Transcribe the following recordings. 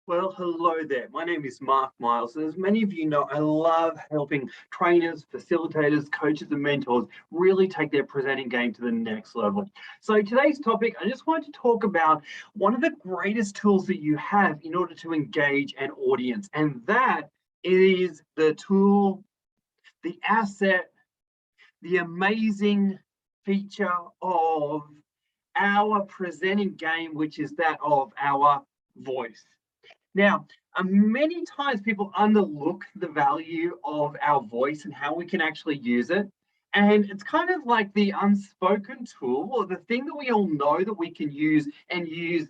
Well, hello there. My name is Mark Miles, and as many of you know, I love helping trainers, facilitators, coaches, and mentors really take their presenting game to the next level. So, today's topic, I just wanted to talk about one of the greatest tools that you have in order to engage an audience, and that is the tool, the asset, the amazing feature of our presenting game, which is that of our voice. Now, many times people underlook the value of our voice and how we can actually use it. And it's kind of like the unspoken tool or the thing that we all know that we can use and use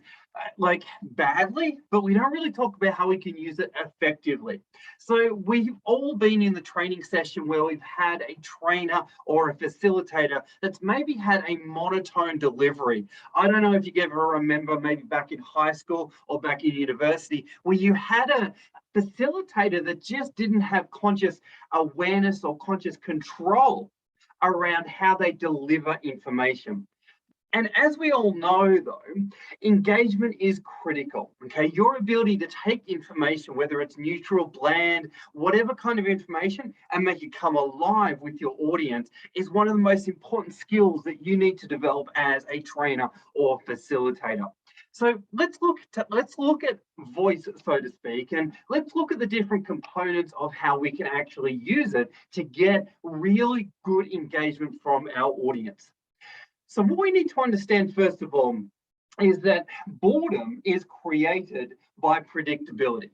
like badly, but we don't really talk about how we can use it effectively. So we've all been in the training session where we've had a trainer or a facilitator that's maybe had a monotone delivery. I don't know if you ever remember maybe back in high school or back in university where you had a facilitator that just didn't have conscious awareness or conscious control around how they deliver information. And as we all know, though, engagement is critical. Okay, your ability to take information, whether it's neutral, bland, whatever kind of information, and make it come alive with your audience is one of the most important skills that you need to develop as a trainer or facilitator. So let's look at voice, so to speak, and let's look at the different components of how we can actually use it to get really good engagement from our audience. So what we need to understand, first of all, is that boredom is created by predictability.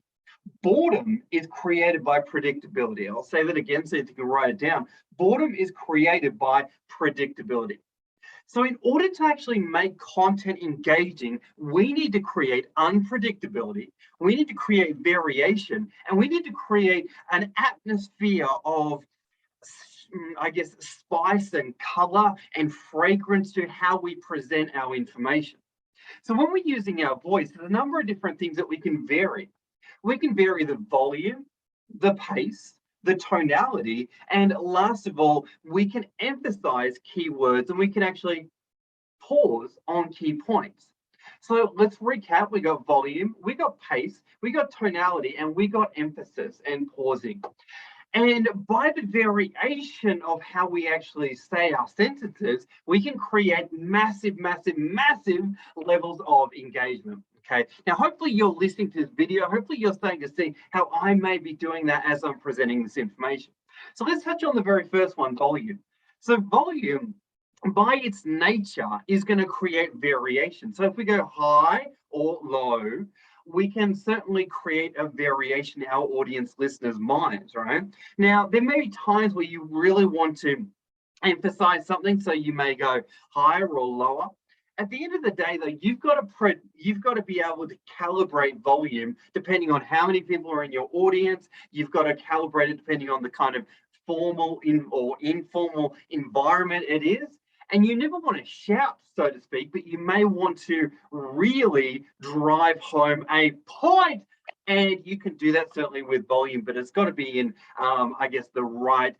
Boredom is created by predictability. I'll say that again so you can write it down. Boredom is created by predictability. So in order to actually make content engaging, we need to create unpredictability, we need to create variation, and we need to create an atmosphere of I guess, spice and color and fragrance to how we present our information. So when we're using our voice, there's a number of different things that we can vary. We can vary the volume, the pace, the tonality, and last of all, we can emphasize keywords and we can actually pause on key points. So let's recap. We got volume, we got pace, we got tonality, and we got emphasis and pausing. And by the variation of how we actually say our sentences, we can create massive, massive, massive levels of engagement. Okay. Now, hopefully you're listening to this video. Hopefully you're starting to see how I may be doing that as I'm presenting this information. So let's touch on the very first one, volume. So volume, by its nature, is going to create variation. So if we go high or low, we can certainly create a variation in our audience listeners' minds, right? Now, there may be times where you really want to emphasize something, so you may go higher or lower. At the end of the day, though, you've got to be able to calibrate volume depending on how many people are in your audience. You've got to calibrate it depending on the kind of formal or informal environment it is. And you never want to shout, so to speak, but you may want to really drive home a point. And you can do that certainly with volume, but it's got to be in, I guess, the right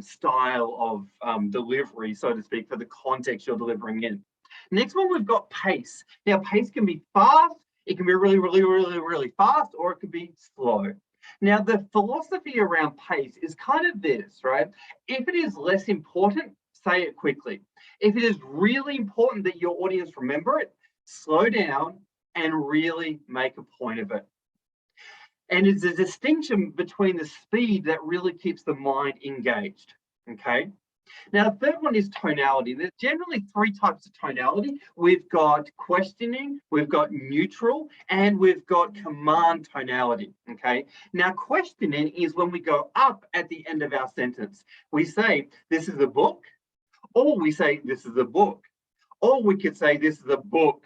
style of delivery, so to speak, for the context you're delivering in. Next one, we've got pace. Now, pace can be fast, it can be really, really, really, really fast, or it can be slow. Now, the philosophy around pace is kind of this, right? If it is less important, say it quickly. If it is really important that your audience remember it, slow down and really make a point of it. And it's a distinction between the speed that really keeps the mind engaged. Okay. Now, the third one is tonality. There's generally three types of tonality. We've got questioning, we've got neutral, and we've got command tonality. Okay. Now, questioning is when we go up at the end of our sentence. We say, this is a book, or we say, this is a book, or we could say, this is a book.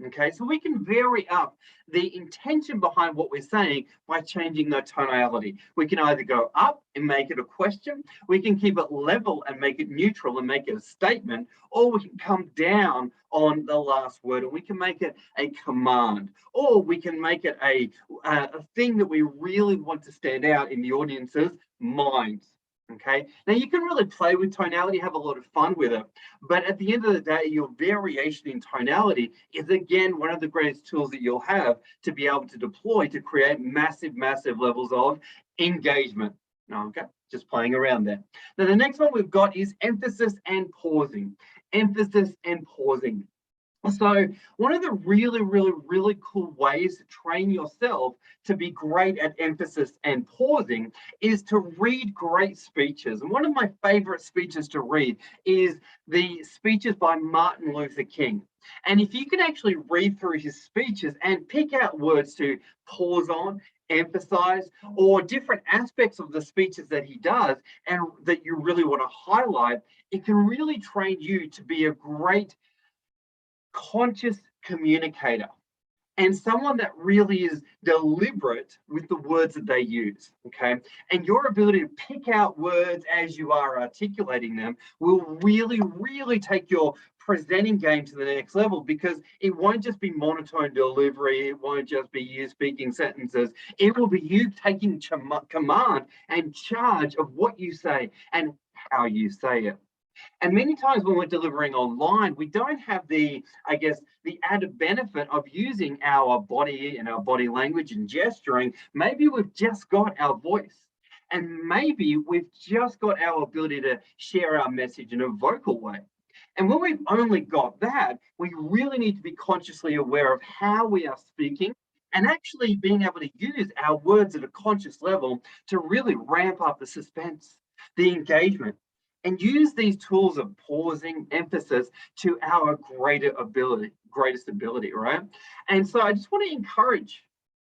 Okay, so we can vary up the intention behind what we're saying by changing the tonality. We can either go up and make it a question, we can keep it level and make it neutral and make it a statement, or we can come down on the last word and we can make it a command, or we can make it a thing that we really want to stand out in the audience's minds. Okay, now you can really play with tonality, have a lot of fun with it, but at the end of the day, your variation in tonality is again one of the greatest tools that you'll have to be able to deploy to create massive, massive levels of engagement. Okay, just playing around there. Now, the next one we've got is emphasis and pausing. Emphasis and pausing. So one of the really, really, really cool ways to train yourself to be great at emphasis and pausing is to read great speeches. And one of my favorite speeches to read is the speeches by Martin Luther King. And if you can actually read through his speeches and pick out words to pause on, emphasize, or different aspects of the speeches that he does and that you really want to highlight, it can really train you to be a great conscious communicator and someone that really is deliberate with the words that they use. Okay, and your ability to pick out words as you are articulating them will really, really take your presenting game to the next level, because it won't just be monotone delivery, it won't just be you speaking sentences, it will be you taking command and charge of what you say and how you say it. And many times when we're delivering online, we don't have the, I guess, the added benefit of using our body and our body language and gesturing. Maybe we've just got our voice. And maybe we've just got our ability to share our message in a vocal way. And when we've only got that, we really need to be consciously aware of how we are speaking and actually being able to use our words at a conscious level to really ramp up the suspense, the engagement, and use these tools of pausing, emphasis to our greatest ability, right? And so I just want to encourage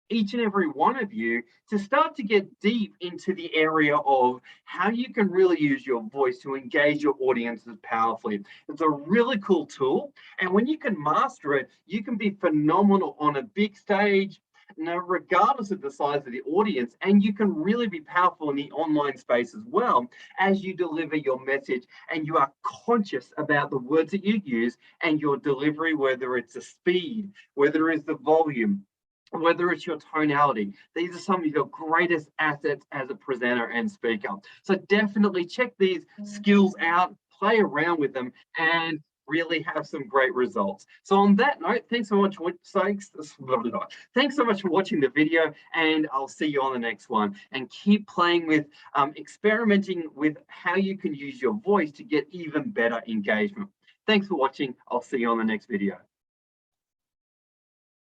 each and every one of you to start to get deep into the area of how you can really use your voice to engage your audiences powerfully. It's a really cool tool. And when you can master it, you can be phenomenal on a big stage, regardless of the size of the audience, and you can really be powerful in the online space as well as you deliver your message and you are conscious about the words that you use and your delivery, whether it's the speed, whether it's the volume, whether it's your tonality. These are some of your greatest assets as a presenter and speaker. So definitely check these skills out, play around with them, and really have some great results. So on that note, thanks so much for watching the video, and I'll see you on the next one. And keep playing with, experimenting with how you can use your voice to get even better engagement. Thanks for watching. I'll see you on the next video.